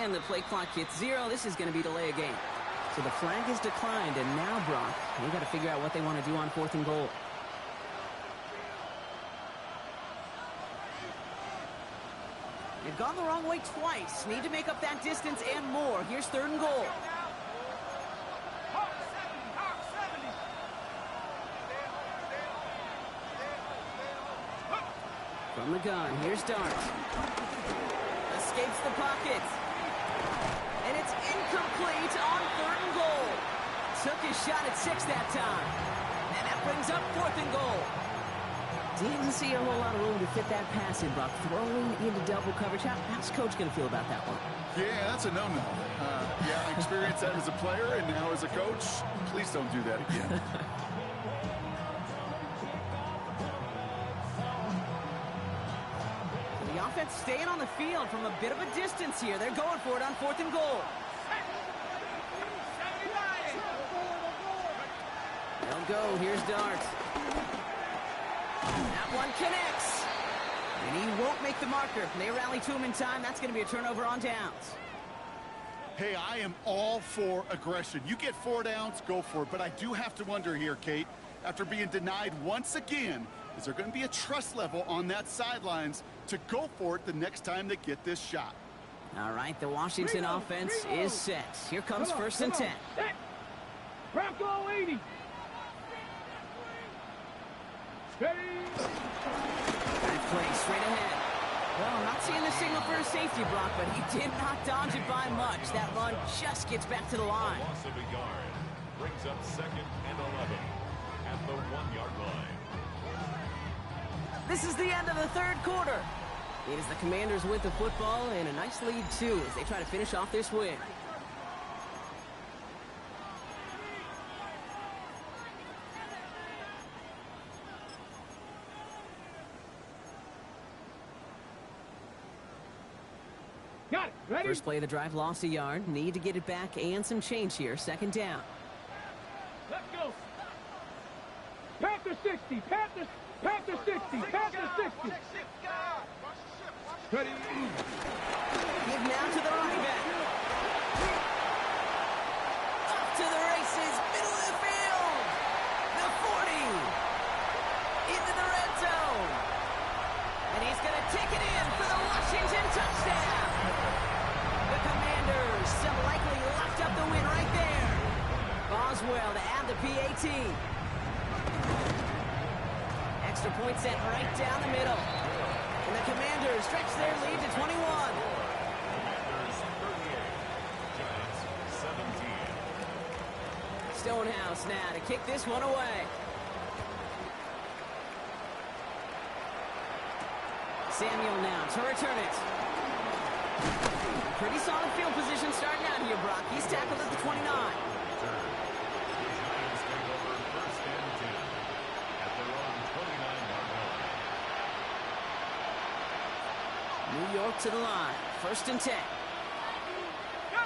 and the play clock hits 0. This is going to be delay a game. So the flag is declined, and now, Brock, they've got to figure out what they want to do on 4th and goal. They've gone the wrong way twice. Need to make up that distance and more. Here's 3rd and goal. From the gun, here's Dart. Escapes the pocket. And it's incomplete on 3rd and goal. Took his shot at 6 that time. And that brings up 4th and goal. Didn't see a whole lot of room to fit that pass in, Buck. Throwing into double coverage. How's Coach going to feel about that one? Yeah, that's a no-no. Yeah, I experienced that as a player and now as a coach. Please don't do that again. The offense staying on the field from a bit of a distance here. They're going for it on 4th and goal. They'll go. Here's Dart. That one connects. And he won't make the marker. They rally to him in time. That's going to be a turnover on downs. Hey, I am all for aggression. You get 4 downs, go for it. But I do have to wonder here, Kate, after being denied once again, is there going to be a trust level on that sidelines to go for it the next time they get this shot? All right, the Washington offense is set. Here comes 1st and 10. Bronco 80. Ready. Good play, straight ahead. Well, I'm not seeing the signal for a safety, Brock, but he did not dodge it by much. That run just gets back to the line. Loss of a yard brings up 2nd and 11 at the 1-yard line. This is the end of the 3rd quarter. It is the Commanders with the football and a nice lead, too, as they try to finish off this win. Got it. Ready? First play of the drive, lost a yard. Need to get it back and some change here. 2nd down. Let's go. Panther 60. Panther 60. Panther 60. Ready. Give now to the running back. Up to the races. Middle of the field. The 40. Into the red zone. And he's going to take it in for the Washington touchdown. The Commanders some likely locked up the win right there. Boswell to add the PAT. Extra point set right down the middle. And the Commanders stretch their lead to 21. Commanders 38, Giants 17. Stonehouse now to kick this one away. Samuel now to return it. Pretty solid field position starting out here, Brock. He's tackled at the 29. The Giants take over 1st and 10 at their own 29-yard line. New York to the line. 1st and 10. Go.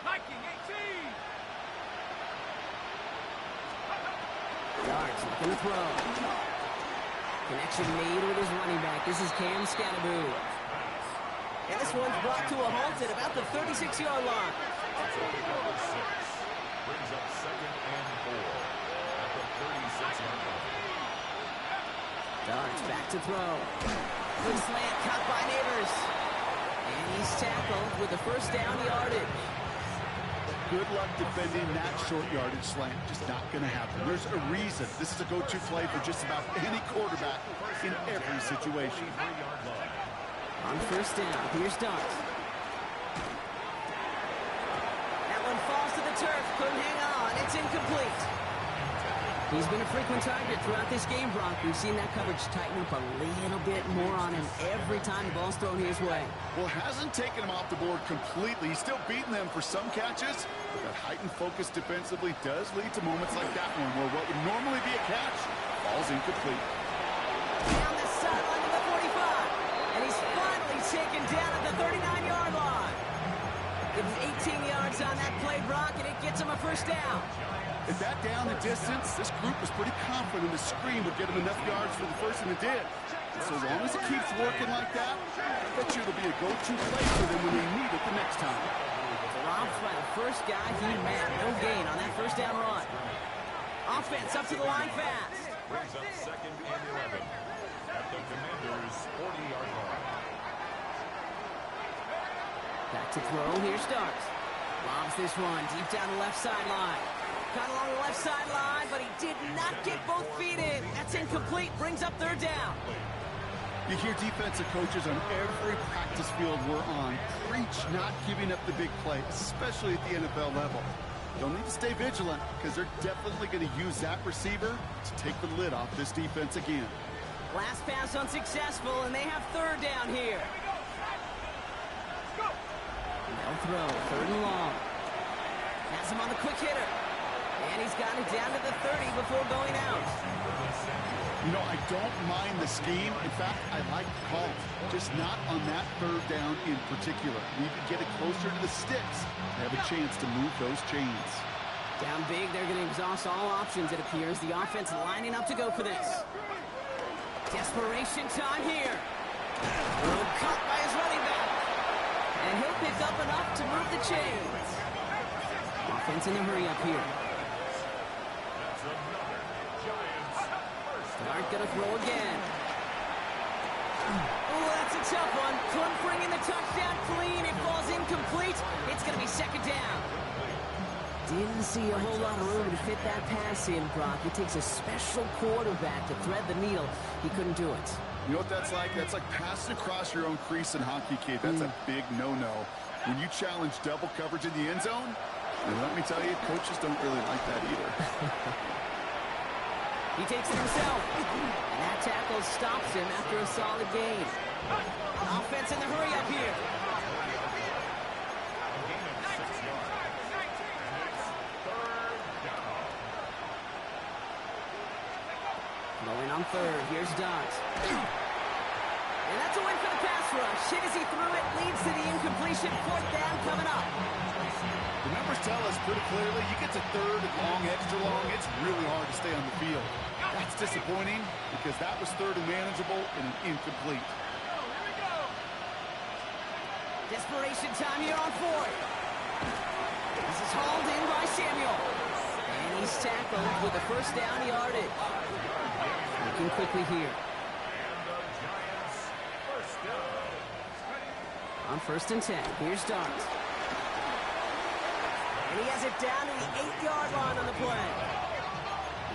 Viking 18. Darts looking to throw. Connection made with his running back. This is Cam Scatterboo. And this one's brought to a halt at about the 36-yard line. Brings up 2nd and 4 at the 36-yard line. Darts back to throw. Good slant caught by Neighbors. And he's tackled with the 1st down yardage. Good luck defending that short yardage slant. Just not going to happen. There's a reason. This is a go-to play for just about any quarterback in every situation. On 1st down, here's Dart. That one falls to the turf. Couldn't hang on. It's incomplete. He's been a frequent target throughout this game, Brock. We've seen that coverage tighten up a little bit more on him every time the ball's thrown his way. Well, hasn't taken him off the board completely. He's still beating them for some catches, but that heightened focus defensively does lead to moments like that one where what would normally be a catch falls incomplete. Down the sideline to the 45. And he's finally taken down at the 39-yard line. Gives 18 yards on that play, Brock, and it gets him a 1st down. At that down the distance, this group was pretty confident the screen would get him enough yards for the 1st, and it did. So long as it keeps working like that, I bet you it'll be a go-to play for them when they need it the next time. Dropped by the first guy he met. No gain on that first down run. Offense up to the line fast. Brings up second and 11 at the Commanders' 40-yard line. Back to throw. Here starts. Lobs this one deep down the left sideline. Caught along the left sideline, but he did not get both feet in. That's incomplete. Brings up third down. You hear defensive coaches on every practice field we're on preach not giving up the big play, especially at the NFL level. They'll need to stay vigilant because they're definitely going to use that receiver to take the lid off this defense again. Last pass unsuccessful, and they have third down here. They'll throw, third and long. Has him on the quick hitter. And he's got it down to the 30 before going out. You know, I don't mind the scheme. In fact, I like the call. Just not on that third down in particular. We can get it closer to the sticks. They have a chance to move those chains. Down big, they're going to exhaust all options, it appears. The offense lining up to go for this. Desperation time here. Well, caught by his running back. And he'll pick up enough to move the chains. Offense in the hurry up here. Dart gonna throw again. Oh, that's a tough one. Couldn't bring in the touchdown clean. It falls incomplete. It's gonna be second down. Didn't see a whole lot of room to fit that pass in, Brock. It takes a special quarterback to thread the needle. He couldn't do it. You know what that's like? That's like passing across your own crease in hockey, kid. That's a big no-no. When you challenge double coverage in the end zone, and let me tell you, coaches don't really like that either. He takes it himself. And that tackle stops him after a solid gain. Offense in the hurry up here. Going on third. Here's Dot. And that's a win for the pass rush. Hit as he threw it. Leads to the incompletion. Fourth down coming up. The numbers tell us pretty clearly, you get to third and long, extra long, it's really hard to stay on the field. That's disappointing because that was third and manageable and an incomplete. Desperation time here on fourth. This is hauled in by Samuel. And he's tackled with the first down yardage. Looking quickly here. On first and 10, here's Dart. And he has it down to the 8-yard line on the play.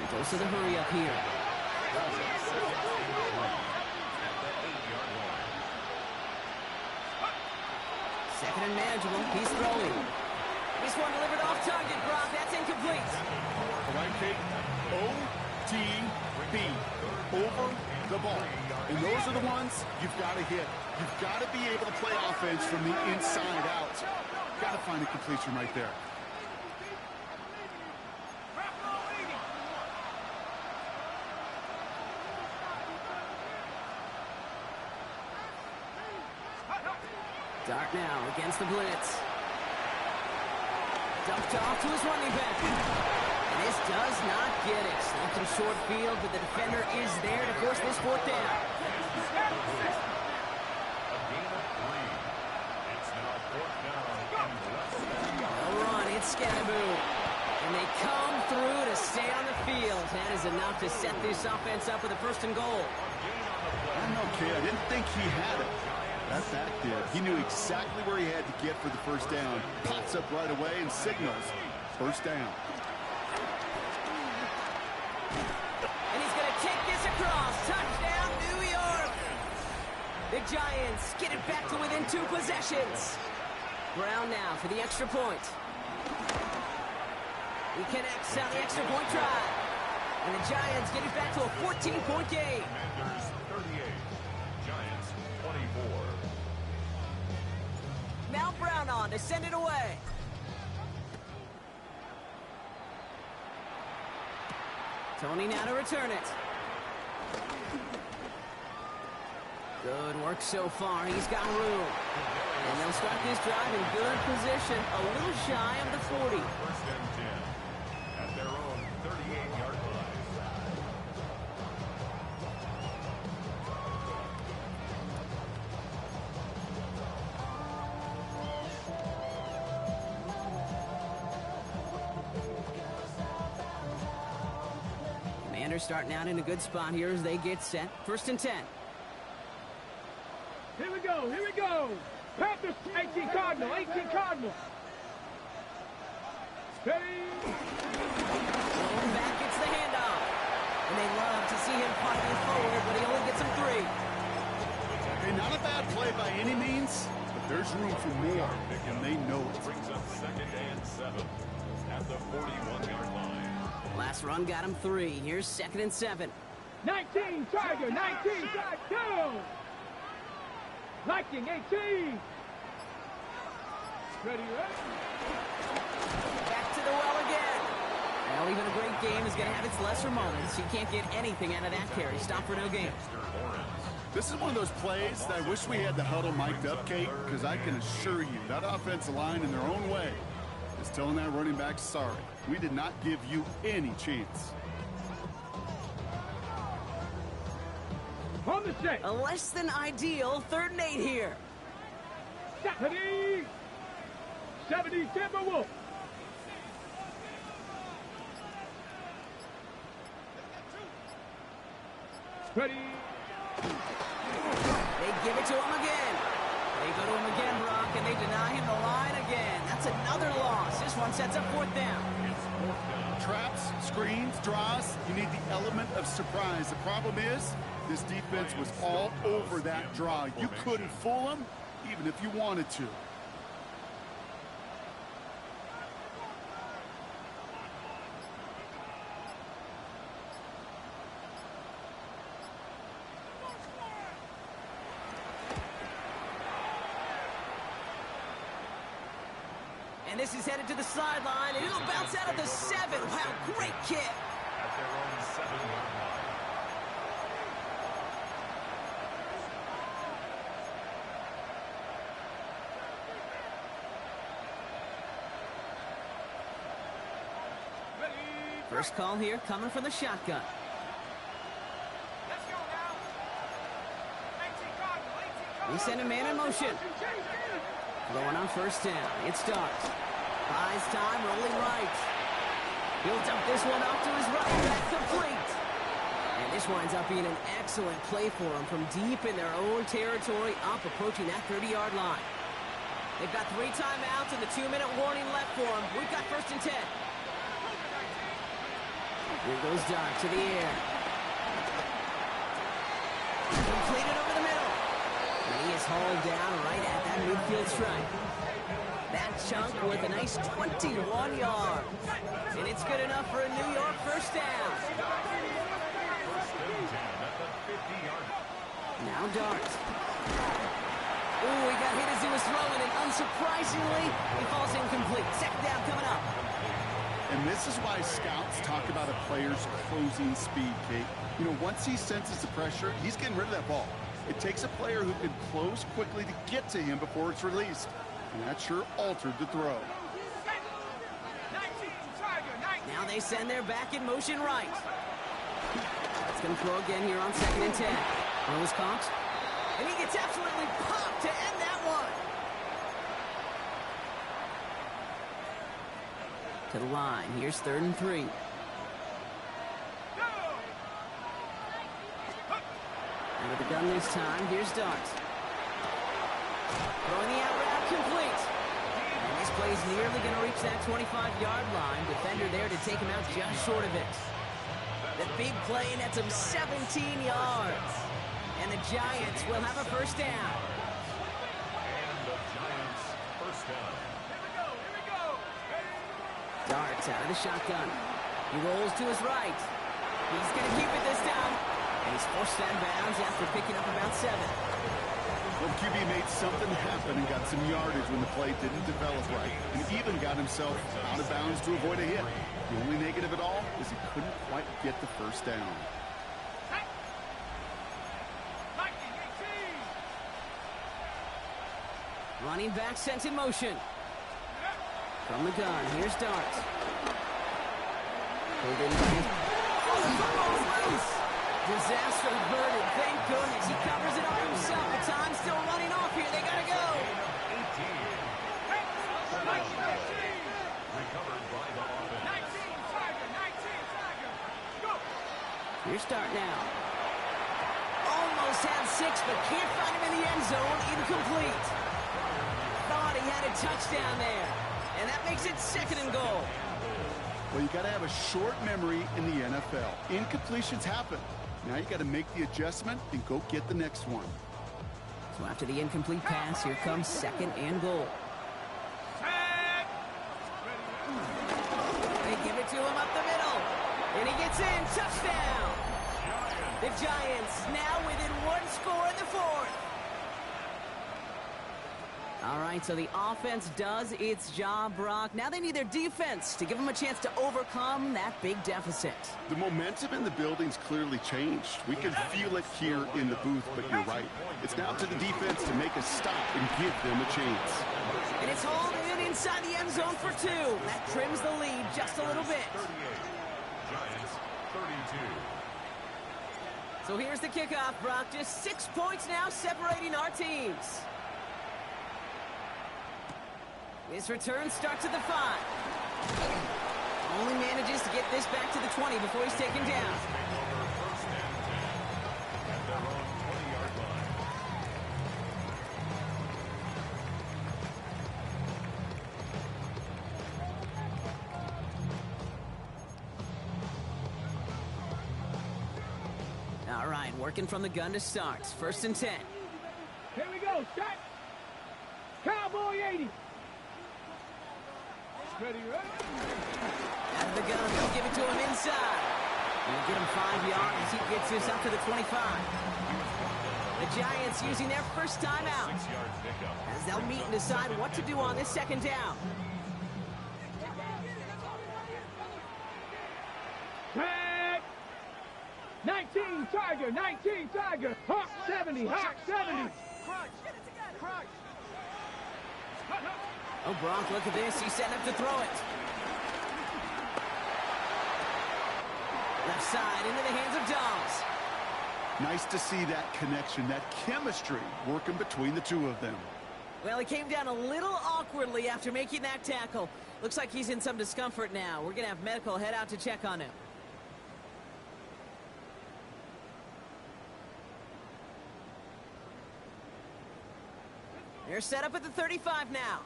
He goes to the hurry up here. Second and manageable. He's throwing. This one delivered off target, Brock. That's incomplete. All right, Kate. OTB. Over the ball. And those are the ones you've got to hit. You've got to be able to play offense from the inside out. Got to find a completion right there. Dart now against the blitz. Dumped off to his running back. And this does not get it. Slumped in short field, but the defender is there to force this fourth down. No run, it's Scannaboo. And they come through to stay on the field. That is enough to set this offense up with a first and goal. I don't know, kid. I didn't think he had it. That back did. He knew exactly where he had to get for the first down. Pops up right away and signals first down. And he's going to take this across. Touchdown, New York. The Giants get it back to within 2 possessions. Brown now for the extra point. He connects on the extra point try. And the Giants get it back to a 14-point game. Commanders 38, Giants 24. Now Brown on to send it away. Tony now to return it. Good work so far. He's got room. And they'll start this drive in good position. A little shy of the 40. First and 10 at their own 38-yard line. Commanders starting out in a good spot here as they get set. 1st and 10. Here we go, here we go. Panthers, 18 Cardinal, 18 Cardinal. Steady. Going back, gets the handoff. And they love to see him punting forward, but he only gets him 3. Hey, not a bad play by any means, but there's room for more, and they know it. Brings up 2nd and 7 at the 41-yard line. Last run got him 3. Here's 2nd and 7. 19 Tiger, 19 Tiger, down. Liking, 18. Ready, ready. Back to the well again. Well, even a great game is going to have its lesser moments. You can't get anything out of that carry. Stop for no gain. This is one of those plays that I wish we had the huddle mic'd up, Kate, because I can assure you that offensive line in their own way is telling that running back, sorry, we did not give you any chance. On the set. A less than ideal 3rd and 8 here. 70. 70 Timberwolf. Ready. They give it to him again. They go to him again, Brock, and they deny him the line again. That's another loss. This one sets up 4th down. Traps, screens, draws, you need the element of surprise. The problem is, this defense was all over that draw. You couldn't fool them, even if you wanted to. And this is headed to the sideline, and it'll bounce out of the 7. Wow, great kick. At their own 7-yard line. First call here coming from the shotgun. Let's go now. 18 Cardinal, 18 Cardinal. We send a man in motion. Going on 1st down. It starts. Buys time, rolling right. He'll dump this one off to his right. That's complete. And this winds up being an excellent play for him from deep in their own territory, up approaching that 30-yard line. They've got 3 timeouts and the 2-minute warning left for them. We've got 1st and 10. Here goes Dart to the air. Completed over the middle. And he is hauled down right at that midfield stripe. That chunk with a nice 21 yards. And it's good enough for a New York 1st down. Now Dart. Ooh, he got hit as he was throwing, and unsurprisingly, he falls incomplete. 2nd down coming up. And this is why scouts talk about a player's closing speed, Kate. You know, once he senses the pressure, he's getting rid of that ball. It takes a player who can close quickly to get to him before it's released. And that sure altered the throw. Now they send their back in motion right. It's going to throw again here on 2nd and 10. Rose Cox. And he gets absolutely popped to end that one. To the line. Here's 3rd and 3. And with the gun this time, here's Dart. Throwing the out route complete. And this play is nearly going to reach that 25-yard line. Defender there to take him out just short of it. The big play nets him 17 yards. And the Giants will have a 1st down. And the Giants 1st down. Darts out of the shotgun. He rolls to his right. He's going to keep it this time. And he's forced out of bounds after picking up about 7. Well, QB made something happen and got some yardage when the play didn't develop right. And even got himself out of bounds to avoid a hit. The only negative at all is he couldn't quite get the 1st down. Running back sent in motion. From the gun, here's Dart. Pulled in by his... Oh, the football's loose! Disaster averted, thank goodness. He covers it up himself. The time's still running off here. They gotta go. 18. Recovered by the offense. 19 Tiger, 19 Tiger. Go! Your start now. Almost had 6, but can't find him in the end zone. Incomplete. Thought he had a touchdown there. And that makes it 2nd and goal. Well, you got to have a short memory in the NFL. Incompletions happen. Now you got to make the adjustment and go get the next one. So after the incomplete pass, here comes 2nd and goal. They give it to him up the middle. And he gets in. Touchdown. The Giants now within 1 score in the 4th. All right, so the offense does its job, Brock. Now they need their defense to give them a chance to overcome that big deficit. The momentum in the building's clearly changed. We can feel it here in the booth, but you're right. It's now to the defense to make a stop and give them a chance. And it's hauled in inside the end zone for 2. That trims the lead just a little bit. 38. Giants 32. So here's the kickoff, Brock. Just 6 points now separating our teams. His return starts at the 5. Only manages to get this back to the 20 before he's taken down. First and 10 at their own 20-yard line. All right, working from the gun to start. 1st and 10. Here we go. Shot. Cowboy 80. Ready, ready. Out of the gun, they'll give it to him inside. They'll get him 5 yards as he gets this up to the 25. The Giants using their first timeout 6-yard pickup. as they'll meet and decide what to do on this 2nd down. Tag. 19 Tiger. 19 Tiger. Hawk 70. Hawk 70. Oh, Brock, look at this. He's setting up to throw it. Left side into the hands of Dobbs. Nice to see that connection, that chemistry working between the two of them. Well, he came down a little awkwardly after making that tackle. Looks like he's in some discomfort now. We're going to have medical head out to check on him. They're set up at the 35 now.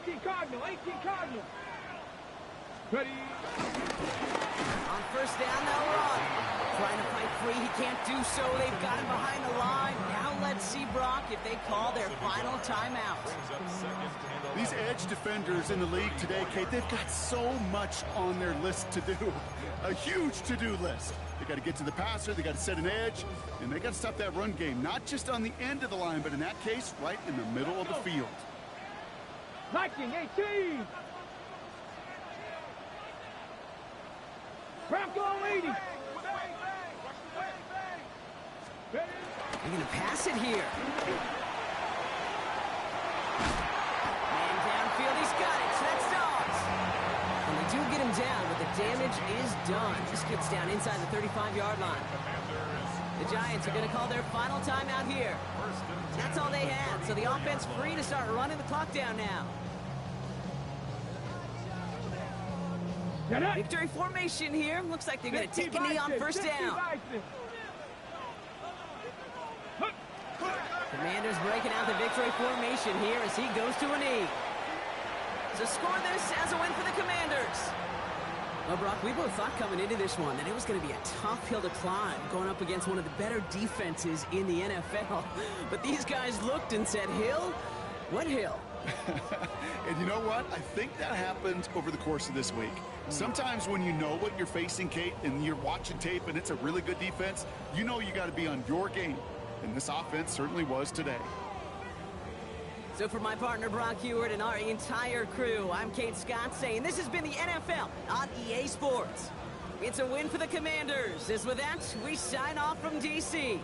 18 Cardinal. 18 Cardinal. Ready. On 1st down, they'll run. Trying to fight free. He can't do so. They've got him behind the line. Now let's see, Brock, if they call their final timeout. Brings up 2nd and 11. These edge defenders in the league today, Kate, they've got so much on their list to do. A huge to-do list. They got to get to the passer, they got to set an edge, and they got to stop that run game. Not just on the end of the line, but in that case, right in the middle of the field. Viking 18. Bronco 80. They're going to pass it here. Man downfield, he's got it. So that's Dobbs. And they do get him down, but the damage is done. Just gets down inside the 35-yard line. The Giants are going to call their final timeout here. That's all they had, so the offense free to start running the clock down now. Victory formation here. Looks like they're going to take a knee on 1st down. Commanders breaking out the victory formation here as he goes to a knee. So score this as a win for the Commanders. Well, Brock, we both thought coming into this one that it was going to be a tough hill to climb going up against one of the better defenses in the NFL. But these guys looked and said, Hill? What hill? And you know what? I think that happened over the course of this week. Sometimes when you know what you're facing, Kate, and you're watching tape and it's a really good defense, you know you got to be on your game. And this offense certainly was today. So for my partner, Brock Huard, and our entire crew, I'm Kate Scott saying this has been the NFL on EA Sports. It's a win for the Commanders. As with that, we sign off from D.C.